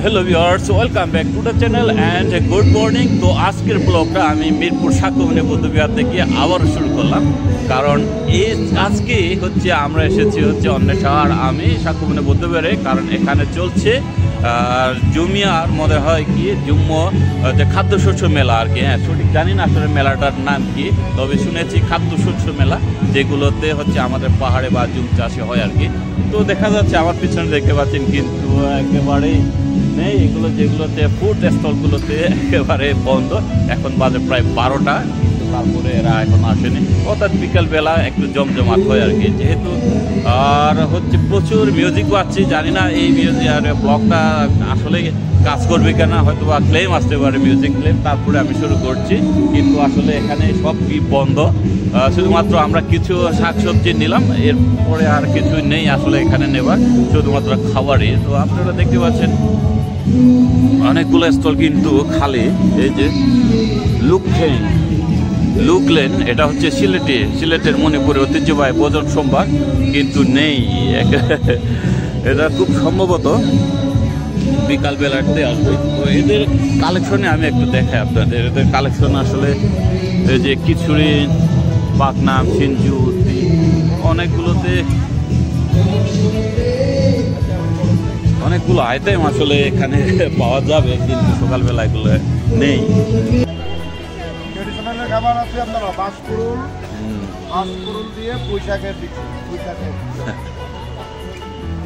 Hello viewers, welcome back to the channel and good morning. तो आजकेर ब्लगटा आमी मिरपुर साक्ष्यमुनि बौद्धविहार থেকে আবার শুরু করলাম, কারণ আজকে হচ্ছে আমরা এসেছি হচ্ছে অন্বেষা আর আমি সাক্ষ্যমুনি বৌদ্ধবিহারে, কারণ এখানে চলছে জুমিয়ার মনে হয় কি জুম্ম যে খাদ্যশস্য মেলা আর কি। হ্যাঁ, সঠিক জানি না আসলে মেলাটার নাম কি, তবে শুনেছি খাদ্যশস্য মেলা, যেগুলোতে হচ্ছে আমাদের পাহাড়ে বা জুম চাষে হয় আর কি। তো দেখা যাচ্ছে আমার পিছনে দেখতে পাচ্ছেন কিন্তু একেবারেই নেই এগুলো, যেগুলোতে ফুড স্টলগুলোতে একেবারে বন্ধ। এখন বাজে প্রায় 12টা, কিন্তু তারপরে এরা এখন আসেনি, অর্থাৎ বিকালবেলা একটু জমজমাট হয় আর কি যেহেতু। আর হচ্ছে প্রচুর মিউজিক পাচ্ছি, জানি না এই মিউজিক আর ব্লগটা আসলে কাজ করবে কেনা, হয়তো বা ক্লেম আসতে পারে, মিউজিক ক্লেম। তারপরে আমি শুরু করছি, কিন্তু আসলে এখানে সব কি বন্ধ, শুধুমাত্র আমরা কিছু শাকসবজি নিলাম, এরপরে আর কিছু নেই আসলে এখানে নেবার, শুধুমাত্র খাবারই। তো আপনারা দেখতে পাচ্ছেন অনেকগুলো স্টল কিন্তু খালি। এই যে লুকলেন, এটা হচ্ছে সিলেটের মণিপুরে ঐতিহ্যবাহী ভোজন সম্ভার, কিন্তু নেই এটা খুব সম্ভবত বিকালবেলাতে আসবে। তো এদের কালেকশনে আমি একটু দেখাই আপনাদের। এদের কালেকশন আসলে এই যে খিচুড়ি, পাকনাম, সিঞ্জু, অনেকগুলো আইটেম আসলে এখানে পাওয়া যাবে, কিন্তু সকালবেলা এগুলো নেই। খাবার আছে আপনারা বাঁশকুড়ুল দিয়ে পুঁইশাকের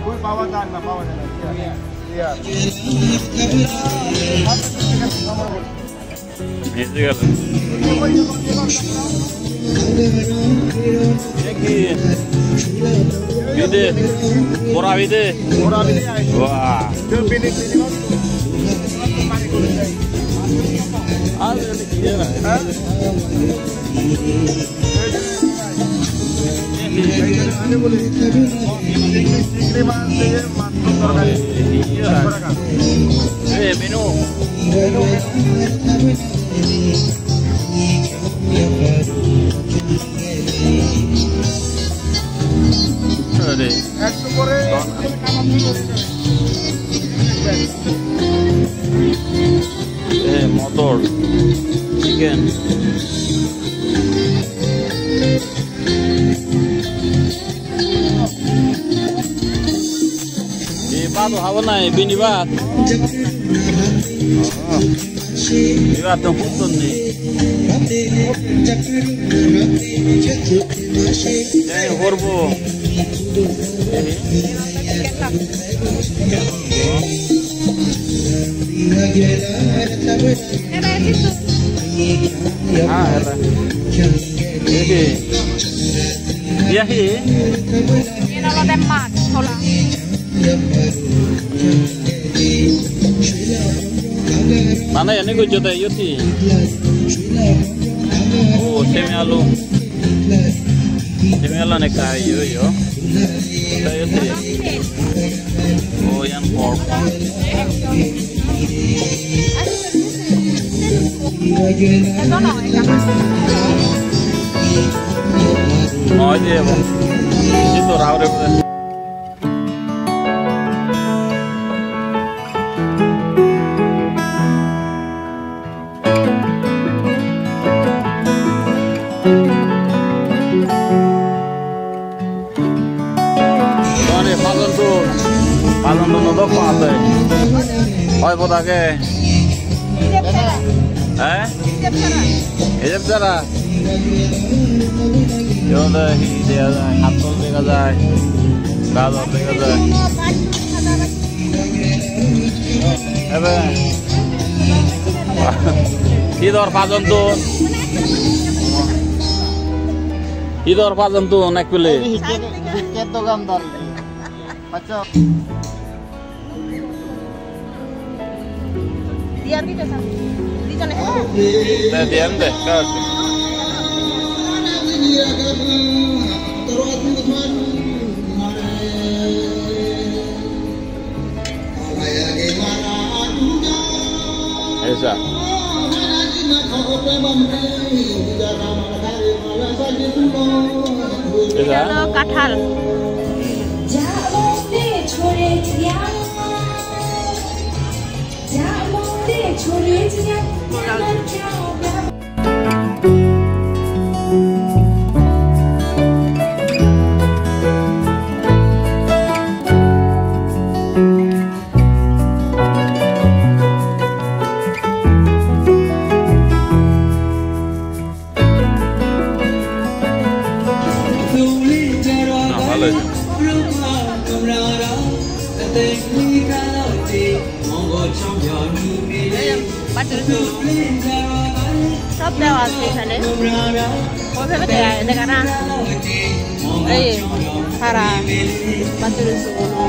পুঁই পাওয়া যায় না, পাওয়া যায় না। মেনু মটর, চিকেন, ভাত খাবো নাই বিনিবাদ বিবাদ তো পুতুন নেই করবো। Mana ya ini gue coba yuti. Oh, semi alu nih kayu yo. Kayu sih. Oh, yang pork. Oh, iya bang. Itu rawre. Palon tuh nodok apa? Oh, potake. Ijab cara. Yo deh, dia hatul দেখা যায়, গাজর দেখা যায়। এবে কি দর পাজন তো অনেক পেলে দোকানদার। আচ্ছা Biar gitu kan. Dijon ya. Nah, diam deh, kas. Esa. Esa. Kathal. সব দেওয়া আছে এখানে ওইভাবে দেখা না এই সারা বাচ্চাদের কোনো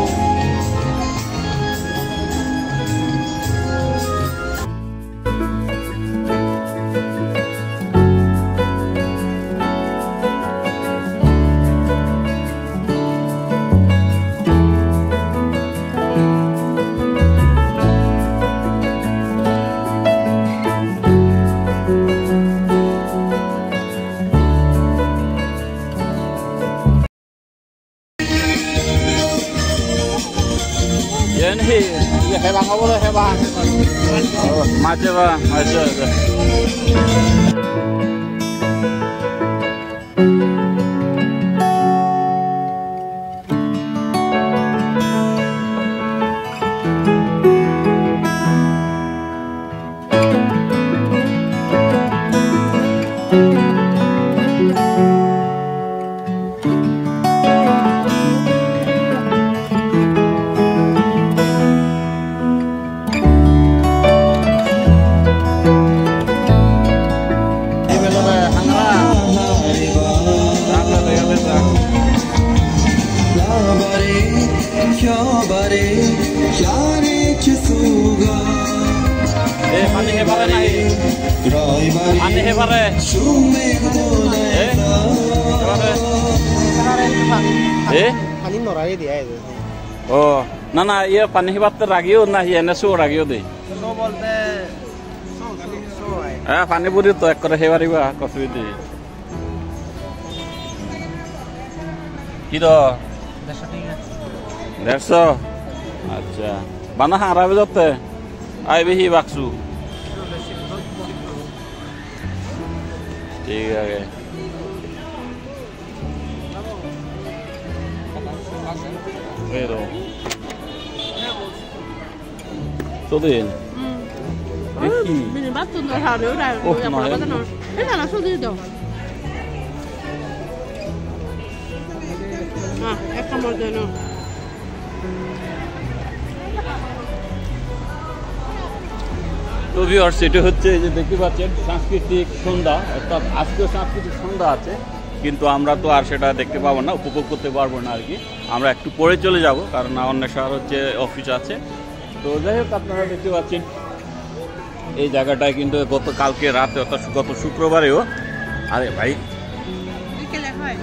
Ini hebat apa boleh hebat? Macam apa? Macam. Pani hebare nahi. Pani hebare. Pani norai dia itu. Oh, na iya pani hebat teragio na iya nesu ragio deh. So bolte so. Pani puri to ekor hebari ba kosudi. Kilo. 150. Acha. Bana harabe jotte. Ai behi baksu. ঠিক আছে pero todo bien Mình bắt tuần rồi hả nữa là gặp nó có nó thế là nó số đi đâu em không bao giờ nữa তো viewers এটা হচ্ছে যে দেখতে পাচ্ছেন সাংস্কৃতিক সন্ধ্যা অর্থাৎ আজকে সাংস্কৃতিক সন্ধ্যা আছে কিন্তু আমরা তো আর সেটা দেখতে পাবো না উপভোগ করতে পারবো না আর কি আমরা একটু পরে চলে যাব কারণ অন্বেষার হচ্ছে অফিস আছে তো যাই হোক আপনারা দেখতে পাচ্ছেন এই জায়গাটায় কিন্তু গতকালকে রাতে অর্থাৎ গত শুক্রবারেও আরে ভাই বিকেলে হয়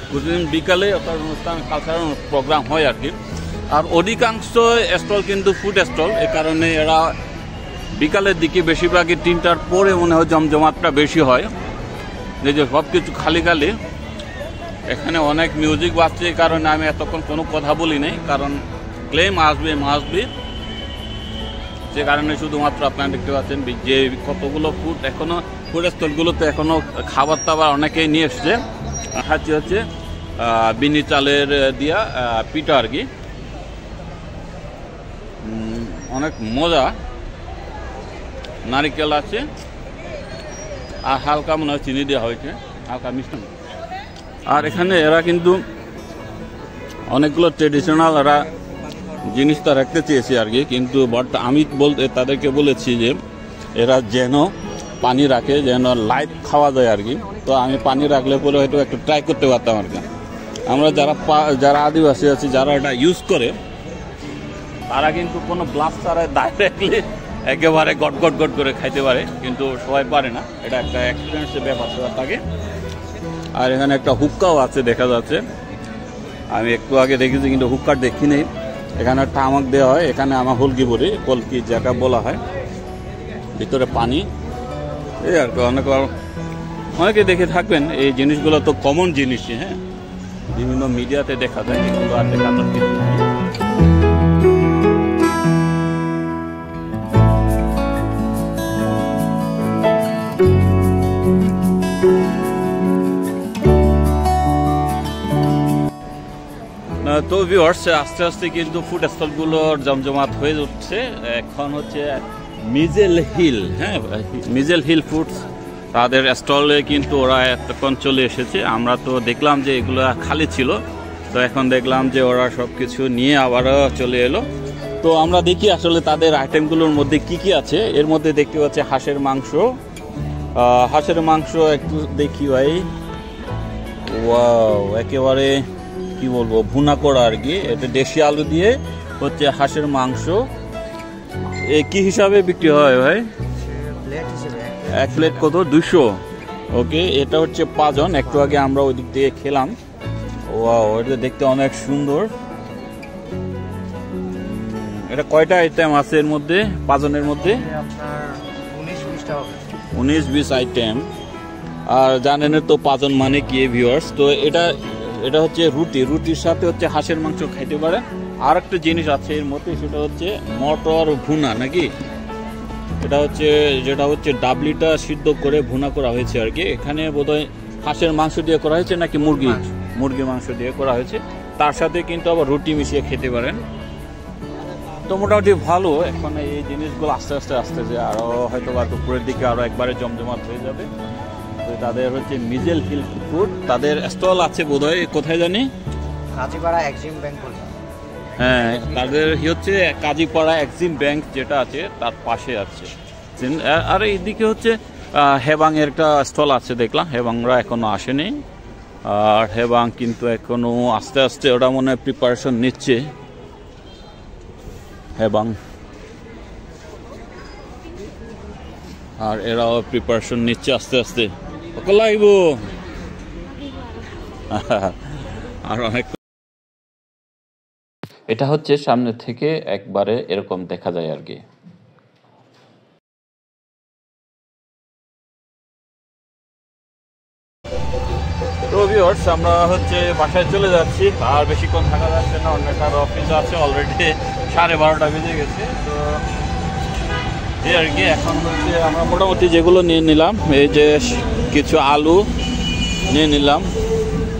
প্রতিদিন বিকালে অর্থাৎ অনুষ্ঠান কালচারাল প্রোগ্রাম হয় আর কি আর অধিকাংশ স্টল কিন্তু ফুড স্টল এই কারণে এরা বিকালের দিকে বেশিরভাগই 3টার পরে মনে হয় জমজমাটটা বেশি হয় যে সব কিছু খালি খালি এখানে অনেক মিউজিক বাজছে এই কারণে আমি এতক্ষণ কোনো কথা বলি নাই কারণ ক্লেম আসবে মাসবে যে কারণে শুধুমাত্র আপনারা দেখতে পাচ্ছেন যে কতগুলো ফুড এখনও ফুড স্টলগুলোতে এখনও খাবার দাবার অনেকেই নিয়ে এসছে হচ্ছে বিনি চালের দিয়া পিঠা আর কি অনেক মজা নারিকেল আছে আর হালকা মনে হয় চিনি দেওয়া হয়েছে হালকা মিষ্টি আর এখানে এরা কিন্তু অনেকগুলো ট্রেডিশনাল এরা জিনিসটা রাখতে চেয়েছে আর কি কিন্তু আমি বলতে তাদেরকে বলেছি যে এরা যেন পানি রাখে যেন লাইট খাওয়া যায় আর কি তো আমি পানি রাখলে পরে হয়তো একটু ট্রাই করতে পারতাম আর কি আমরা যারা আদিবাসী আছি যারা এটা ইউজ করে তারা কিন্তু কোনো গ্লাস ছাড়াই ডাইরেক্টলি একেবারে গট গট গট করে খাইতে পারে কিন্তু সবাই পারে না এটা একটা এক্সপিরিয়েন্সের ব্যাপার থাকে আর এখানে একটা হুক্কাও আছে দেখা যাচ্ছে আমি একটু আগে দেখেছি কিন্তু হুক্কার দেখি নেই এখানে একটা আমাক দেওয়া হয় এখানে আমার হুলকি বলি কলকি যেটা বলা হয় ভিতরে পানি এই আর কি অনেকে দেখে থাকবেন এই জিনিসগুলো তো কমন জিনিসই হ্যাঁ বিভিন্ন মিডিয়াতে দেখা যায় এগুলো আর দেখা যাচ্ছে। 「তো ভিউয়ার্স, আস্তে আস্তে কিন্তু ফুড স্টলগুলোর জমজমাট হয়ে উঠছে। এখন হচ্ছে মিজেল হিল, হ্যাঁ মিজেল হিল ফুডস, তাদের স্টলে কিন্তু ওরা এতক্ষণ চলে এসেছে। আমরা তো দেখলাম যে এগুলো খালি ছিল, তো এখন দেখলাম যে ওরা সব কিছু নিয়ে আবারও চলে এলো। তো আমরা দেখি আসলে তাদের আইটেমগুলোর মধ্যে কি কি আছে। এর মধ্যে দেখতে পাচ্ছি হাঁসের মাংস, হাঁসের মাংস একটু দেখি ভাই। ওয়াও, একেবারে কি বলবো, ভুনা করা আর কি। এটা দেশি আলু দিয়ে হচ্ছে হাঁসের মাংস। এ কি হিসাবে বিক্রি হয় ভাই? এক প্লেট কত? 200। ওকে, এটা হচ্ছে 5 জন। একটু আগে আমরা ওই দিক দিয়ে খেলাম। ওয়াও, এটা দেখতে অনেক সুন্দর। এটা কয়টা আইটেম আছে এর মধ্যে? 5 জনের মধ্যে 19-20 আইটেম। আর জানেন তো 5 জন মানে কি ভিউয়ার্স। তো এটা হচ্ছে রুটির সাথে হচ্ছে হাঁসের মাংস খাইতে পারে। আর একটা জিনিস আছে এর মধ্যে, সেটা হচ্ছে মটর ভুনা নাকি। এটা হচ্ছে যেটা হচ্ছে ডাবলিটা সিদ্ধ করে ভুনা করা হয়েছে আর কি। এখানে বোধহয় হাঁসের মাংস দিয়ে করা হয়েছে নাকি মুরগির মাংস দিয়ে করা হয়েছে। তার সাথে কিন্তু আবার রুটি মিশিয়ে খেতে পারেন। তো মোটামুটি ভালো। এখন এই জিনিসগুলো আস্তে আস্তে যে আরো হয়তো বা দুপুরের দিকে আরো একবারে জমজমাট হয়ে যাবে। তো তাদের হচ্ছে মিজেল হিল ফুড, তাদের স্টল আছে বোধহয় কোথায় জানি, কাজীপাড়া এক্সিম ব্যাংক। হ্যাঁ, তাদের হচ্ছে কাজীপাড়া এক্সিম ব্যাংক যেটা আছে তার পাশে আছে। আর এইদিকে হচ্ছে হেবাং এর একটা স্টল আছে দেখলাম। হেবাংরা এখনো আসেনি। আর হেবাং কিন্তু এখনো আস্তে আস্তে ওরা মনে হয় প্রিপারেশন নিচ্ছে। হেবাং আর এরাও প্রিপারেশন নিচ্ছে আস্তে আস্তে। লাগব আর অনেক। এটা হচ্ছে সামনে থেকে একবারে এরকম দেখা যায় আর কি। তো ভিউয়ার্স, আমরা হচ্ছে বাসায় চলে যাচ্ছি। আর বেশিক্ষণ থাকা যাচ্ছে না, অন্য একটা অফিস আছে। অলরেডি 12:30 বেজে গেছে। তো এই আর কি। এখন হচ্ছে আমরা মোটামুটি যেগুলো নিয়ে নিলাম, এই যে কিছু আলু নিয়ে নিলাম,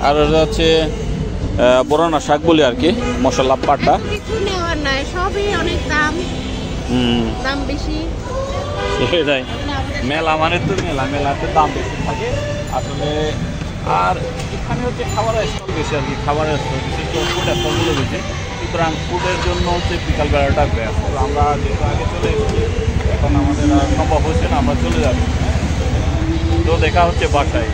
আর হচ্ছে বড়না শাক বলি আর কি, মশলা পাটা। সবই অনেক দাম বেশি। সেটাই, মেলা মানে তো মেলাতে দাম বেশি থাকে আসলে। আর এখানে হচ্ছে খাবারের স্টল বেশি আর কি, খাবারের স্টল বিশেষ করে ফুড স্টলগুলো বেশি। সুতরাং ফুডের জন্য হচ্ছে বিকাল বেলাটা বেস্ট। তো আমরা যেহেতু আগে চলে এসেছি, এখন আমাদের আর সম্ভব হচ্ছে না, আমরা চলে যাচ্ছি। তো দেখা হচ্ছে বাসায়।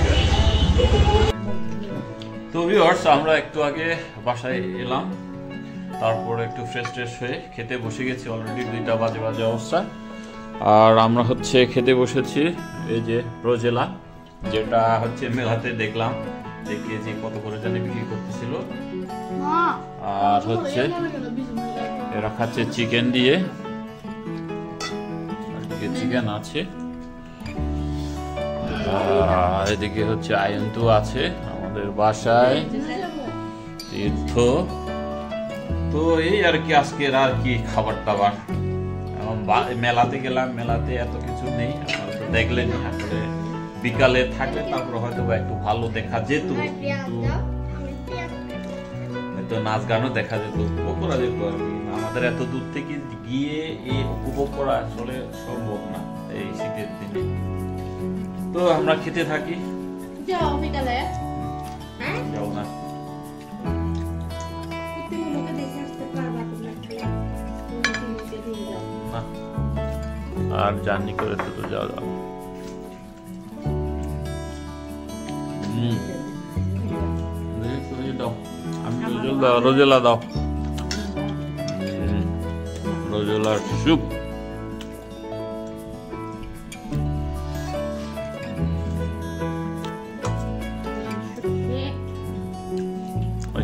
তো ভিউয়ার্স, আমরা একটু আগে বাসায় এলাম, তারপর একটু ফ্রেশ হয়ে খেতে বসে গেছি। অলরেডি 2টা বাজে অবস্থা। আর আমরা হচ্ছে খেতে বসেছি এই যে রোজেলা, যেটা হচ্ছে মেলাতে দেখলাম, দেখে যে কত করে জানি বিক্রি করতেছিল। আর হচ্ছে এরা খাচ্ছে চিকেন দিয়ে, চিকেন আছে। এদিকে হচ্ছে আয়ন্তু আছে আমাদের বাসায়, তীর্থ। তো এই আর কি আজকের আর কি খাবার টাবার। মেলাতে গেলাম, মেলাতে এত কিছু নেই, দেখলেন। আসলে বিকালে থাকলে তারপর হয়তো একটু ভালো দেখা যেত, কিন্তু নাচ গানও দেখা যেত, উপভোগ করা যেত আর কি। আমাদের এত দূর থেকে গিয়ে এই উপভোগ করা আসলে সম্ভব না এই শীতের দিনে। তো আমরা খেতে থাকি। যাও বিকালে, যাও না, আর জার্নি করে তো যাওয়া যাও। রোজেলা দাও, রোজেলার স্যুপ।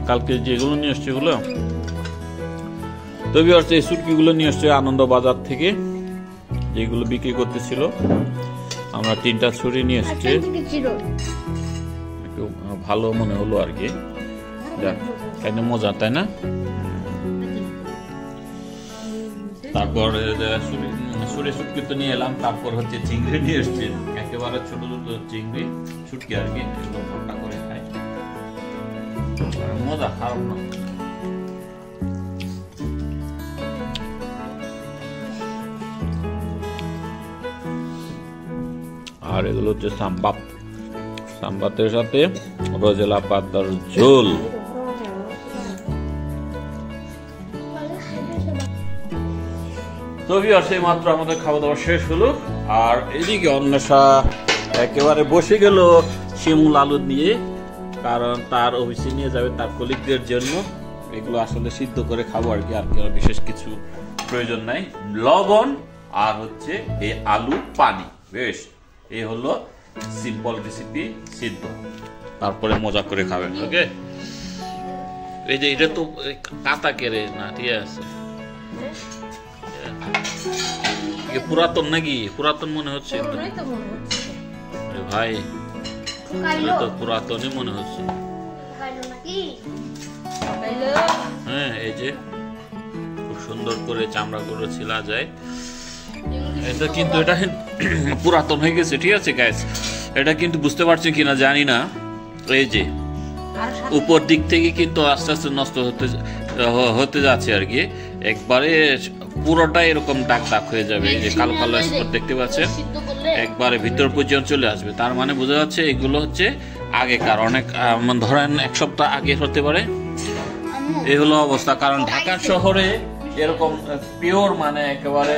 কালকে যেগুলো নিয়ে আসছে এগুলো, তবে আর এই সুটকিগুলো নিয়ে আসছে আনন্দ বাজার থেকে, যেগুলো বিক্রি করতেছিল। আমরা 3টা ছুরি নিয়ে এসছি, একটু ভালো মনে হলো আর কি। কেন মজা, তাই না? তারপর ছুরি শুটকি তো নিয়ে এলাম। তারপর হচ্ছে চিংড়ি নিয়ে এসছি, একেবারে ছোট ছোট চিংড়ি শুটকি আর কি, এগুলো ভর্তা করে খাই, মজা, খারাপ না। আর এগুলো হচ্ছে সাম্বাত, সাম্বাতের সাথে রোজেলা পাতার ঝোল। তো ভিউয়ার্স, এই মাত্র আমাদের খাওয়া দাওয়া শেষ হলো, আর এদিকে অন্বেষা একেবারে বসে গেল শিমুল আলু নিয়ে, কারণ তার অফিসে নিয়ে যাবে তার কলিগদের জন্য। এগুলো আসলে সিদ্ধ করে খাবো আর কি, আর বিশেষ কিছু প্রয়োজন নাই। লবণ আর হচ্ছে এই আলু পানি, বেশ এই হলো সিম্পল রেসিপি, সিদ্ধ, তারপরে মজা করে খাবেন। ওকে, এই যে এটা তো কাঁচা কেড়ে না, ঠিক আছে, পুরাতন নাকি? পুরাতন মনে হচ্ছে ভাই, তো পুরাতনই মনে হচ্ছে। হ্যাঁ, এই যে খুব সুন্দর করে চামড়া গুলো ছিলা যায়। এটা কিন্তু এটা পুরাতন হয়ে গেছে, ঠিক আছে গাইস, এটা কিন্তু বুঝতে পারছেন কিনা জানি না। এই যে উপর দিক থেকে কিন্তু আস্তে আস্তে নষ্ট হতে যাচ্ছে আর কি, একবারে পুরোটা এরকম দাগ দাগ হয়ে যাবে। এই যে কালো কালো স্পট দেখতে পাচ্ছেন, একবারে ভিতর পর্যন্ত চলে আসবে। তার মানে বোঝা যাচ্ছে এগুলো হচ্ছে আগেকার, অনেক ধরেন এক সপ্তাহ আগে হতে পারে। এই হলো অবস্থা, কারণ ঢাকা শহরে এরকম পিওর মানে একেবারে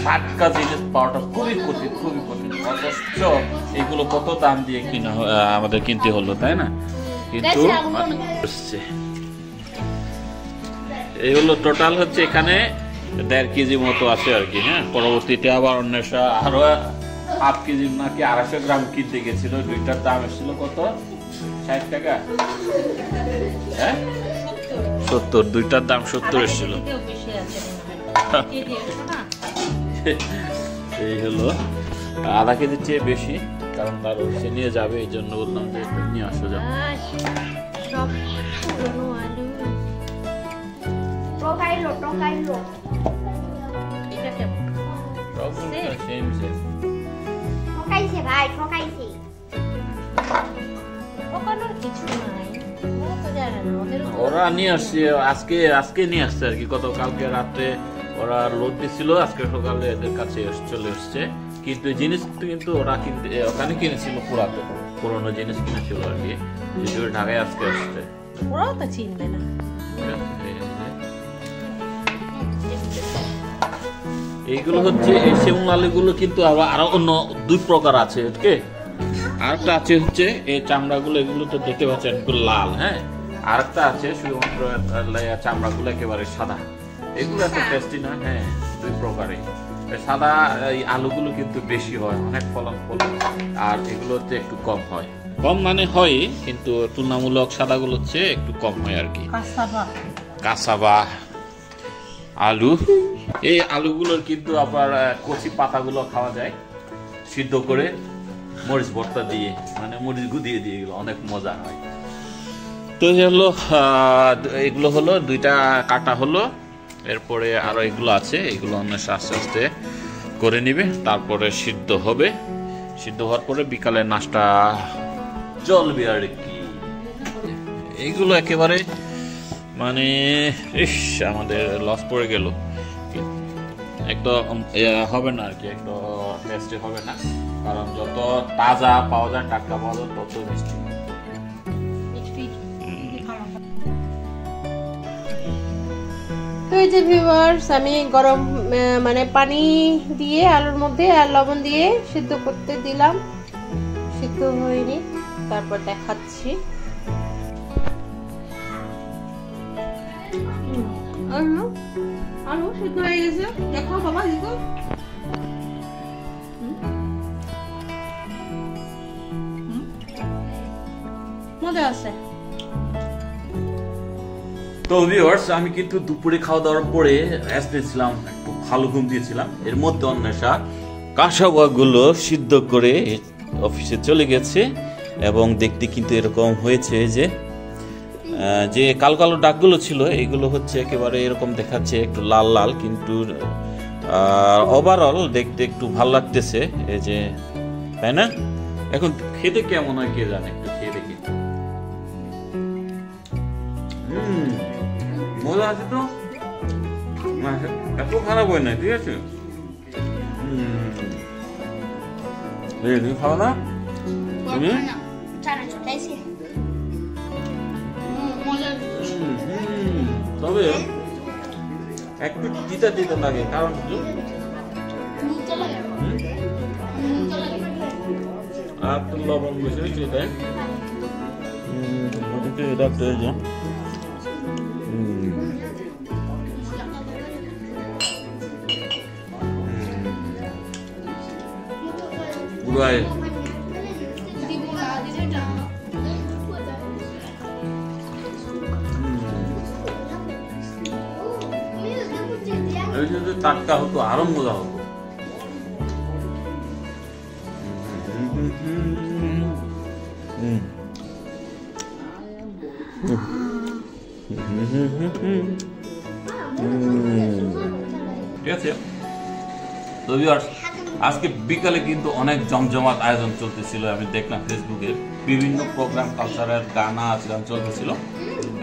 টাটকা জিনিস পাওয়াটা খুবই কঠিন, খুবই কঠিন। অথচ এগুলো কত দাম দিয়ে কিনা আমাদের কিনতে হলো, তাই না? কিন্তু এই হলো টোটাল হচ্ছে এখানে 1.5 কেজি মতো আছে আর কি। হ্যাঁ, পরবর্তীতে আবার অন্বেষা আরো 8 কেজি নাকি 250 গ্রাম কিনতে গেছিল। দুইটার দাম এসেছিল কত? 60 টাকা। হ্যাঁ, 70, দুইটার দাম 70 এসেছিল। এই হলো আধা কেজির চেয়ে বেশি, কারণ তার সে নিয়ে যাবে, এই জন্য বললাম যে নিয়ে আসো যাও। ওরা নিয়ে আসছে আজকে নিয়ে আসছে আর কি, কালকে রাত্রে ওরা লোড দিছিল, আজকে সকালে এদের কাছে চলে এসছে। কিন্তু জিনিস কিন্তু ওরা ওখানে কিনেছিল, পুরোনো জিনিস কিনেছিল আর কি, যেগুলো ঢাকায় আজকে আসছে। ওরাও তো চিনবে না। এইগুলো হচ্ছে এই শিমুল আলুগুলো, কিন্তু আরো অন্য 2 প্রকার আছে। ওকে, আরেকটা আছে হচ্ছে এই চামড়াগুলো, এগুলো তো দেখতে পাচ্ছেন একটু লাল। হ্যাঁ, আরেকটা আছে শুধুমাত্র চামড়াগুলো একেবারে সাদা। এগুলো এত টেস্টি না। হ্যাঁ, 2 প্রকারই। সাদা এই আলুগুলো কিন্তু বেশি হয়, অনেক ফলন, আর এগুলো হচ্ছে একটু কম হয়। কম মানে হয়, কিন্তু তুলনামূলক সাদাগুলো হচ্ছে একটু কম হয় আর কি। কাসাবা আলু, এই আলুগুলোর কিন্তু আবার কচি পাতাগুলো খাওয়া যায় সিদ্ধ করে, মরিচ ভর্তা দিয়ে, মানে মরিচ গুদিয়ে দিয়ে, এগুলো অনেক মজা হয়। তো এগুলো হলো 2টা কাটা হলো। এরপরে আরো এগুলো আছে, এগুলো আস্তে আস্তে করে নিবে, তারপরে সিদ্ধ হবে। সিদ্ধ হওয়ার পরে বিকালে নাস্তা চলবে আর কি। এইগুলো একেবারে মানে আমাদের লস পড়ে গেল, একদম হবে না আর কি, একদম টেস্টি হবে না, কারণ যত তাজা পাওয়া যায়, টাটকা পাওয়া যায়, তত মিষ্টি। তো এই যে ভিউয়ার্স, আমি গরম মানে পানি দিয়ে আলুর মধ্যে আর লবণ দিয়ে সিদ্ধ করতে দিলাম, সিদ্ধ হয়নি, তারপর দেখাচ্ছি। আলু সিদ্ধ হয়ে গেছে, দেখো বাবা, দেখো মজা আছে। তো ভিউয়ার্স, আমি কিন্তু দুপুরে খাওয়া দাওয়ার পরে রেস্ট নিয়েছিলাম, একটু ভালো ঘুম দিয়েছিলাম। এর মধ্যে অন্বেষা কাঁসাগুলো সিদ্ধ করে অফিসে চলে গেছে, এবং দেখতে কিন্তু এরকম হয়েছে যে কালো কালো দাগগুলো ছিল, এগুলো হচ্ছে একেবারে এরকম দেখাচ্ছে, একটু লাল লাল, কিন্তু ওভারঅল দেখতে একটু ভালো লাগতেছে, এই যে, তাই না? এখন খেতে কেমন হয় কে জানে, একটু খেয়ে দেখি। মজা আছে তো, এত খারাপ হয় না, ঠিক আছে। তুমি খাও না? তুমি তবে একটু দিতে দিতে লাগে, কারণ আর লবণ বেশি হয়েছে তাই পুরাই যদি টাটকা হতো আরো মজা হতো। ঠিক আছে, তো ভিউয়ার্স আজকে বিকালে কিন্তু অনেক জমজমাট আয়োজন চলতেছিল। আমি দেখলাম ফেসবুকে বিভিন্ন প্রোগ্রাম, কালচারাল গান চলতেছিল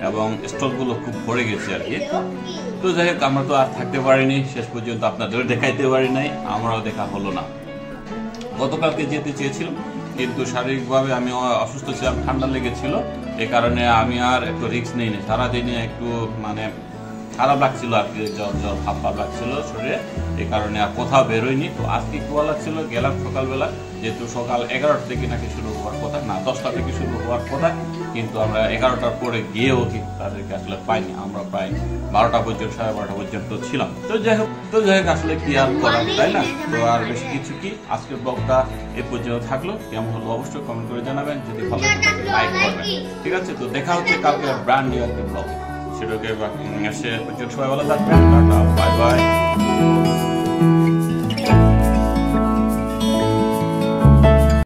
এবং স্টলগুলো খুব ভরে গেছে আর কি। তো যাই হোক, আমরা তো আর থাকতে পারিনি, শেষ পর্যন্ত আপনাদের দেখাইতে পারি নাই, আমরাও দেখা হলো না। গতকালকে যেতে চেয়েছিলাম, কিন্তু শারীরিকভাবে আমি অসুস্থ ছিলাম, ঠান্ডা লেগেছিল, এই কারণে আমি আর একটু রিস্ক নিইনি। সারাদিনে একটু মানে খারাপ লাগছিল আর কি, জ্বর জ্বর ভাব ভাব লাগছিল শরীরে, এই কারণে আর কোথাও বেরোয়নি। তো আজকে কুয়া লাগছিল, গেলাম সকালবেলা, যেহেতু সকাল 11টা থেকে নাকি শুরু হওয়ার কথা, না 10টা থেকে শুরু হওয়ার কথা, কিন্তু আমরা 11টার পরে গিয়েও ঠিক তাদেরকে আসলে পাইনি। আমরা প্রায় 12টা পর্যন্ত, 12:30 পর্যন্ত ছিলাম। তো যাই হোক আসলে কি আর করার, তাই না? তো আর বেশি কিছু কি, আজকের ব্লগটা এ পর্যন্ত থাকলো। কেমন হলো অবশ্যই কমেন্ট করে জানাবেন, যদি ভালো লাগে লাইক করবেন। ঠিক আছে, তো দেখা হচ্ছে কালকে ব্র্যান্ড নিউ একটা ব্লগ। সেটাকে সে পর্যন্ত সবাই ভালো থাকবেন, টাটা, বাই বাই।